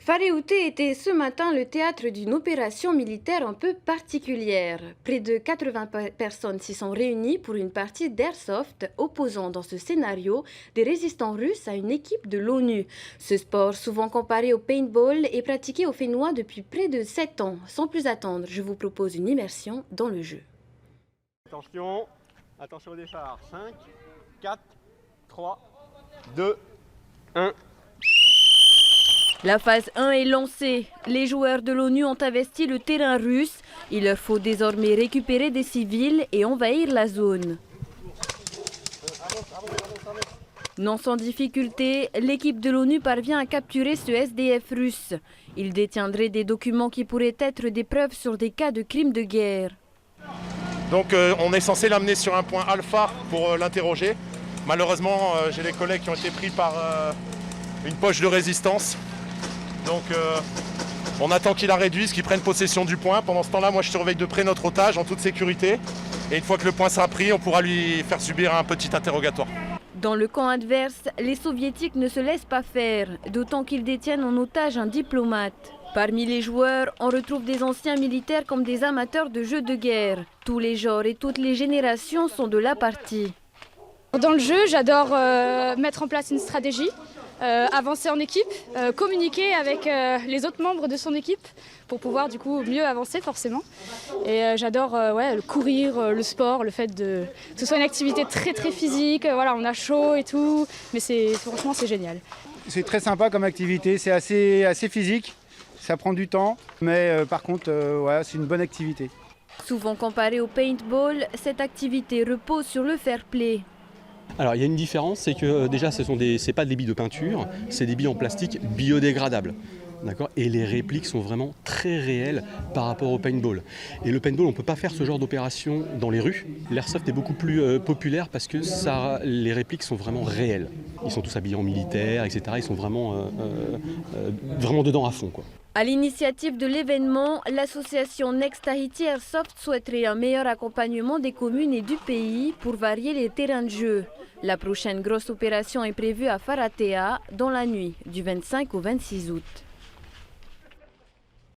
Faréouté était ce matin le théâtre d'une opération militaire un peu particulière. Près de 80 personnes s'y sont réunies pour une partie d'airsoft opposant dans ce scénario des résistants russes à une équipe de l'ONU. Ce sport, souvent comparé au paintball, est pratiqué au Fénois depuis près de 7 ans. Sans plus attendre, je vous propose une immersion dans le jeu. Attention au départ. 5, 4, 3, 2, 1. La phase 1 est lancée. Les joueurs de l'ONU ont investi le terrain russe. Il leur faut désormais récupérer des civils et envahir la zone. Non sans difficulté, l'équipe de l'ONU parvient à capturer ce SDF russe. Il détiendrait des documents qui pourraient être des preuves sur des cas de crimes de guerre. Donc on est censé l'amener sur un point alpha pour l'interroger. Malheureusement, j'ai les collègues qui ont été pris par une poche de résistance. Donc on attend qu'il la réduise, qu'il prenne possession du point. Pendant ce temps-là, moi je surveille de près notre otage en toute sécurité. Et une fois que le point sera pris, on pourra lui faire subir un petit interrogatoire. Dans le camp adverse, les soviétiques ne se laissent pas faire, d'autant qu'ils détiennent en otage un diplomate. Parmi les joueurs, on retrouve des anciens militaires comme des amateurs de jeux de guerre. Tous les genres et toutes les générations sont de la partie. Dans le jeu, j'adore mettre en place une stratégie, avancer en équipe, communiquer avec les autres membres de son équipe pour pouvoir du coup mieux avancer forcément. Et j'adore le courir, le sport, le fait que ce soit une activité très physique, voilà, on a chaud et tout, mais franchement c'est génial. C'est très sympa comme activité, c'est assez physique, ça prend du temps, mais par contre c'est une bonne activité. Souvent comparée au paintball, cette activité repose sur le fair play. Alors il y a une différence, c'est que déjà c'est pas des billes de peinture, c'est des billes en plastique biodégradables. D'accord ? Et les répliques sont vraiment très réelles par rapport au paintball. Et le paintball, on ne peut pas faire ce genre d'opération dans les rues. L'airsoft est beaucoup plus populaire parce que les répliques sont vraiment réelles. Ils sont tous habillés en militaire, etc. Ils sont vraiment dedans à fond, quoi. À l'initiative de l'événement, l'association Next Tahiti Airsoft souhaiterait un meilleur accompagnement des communes et du pays pour varier les terrains de jeu. La prochaine grosse opération est prévue à Faratea dans la nuit du 25 au 26 août.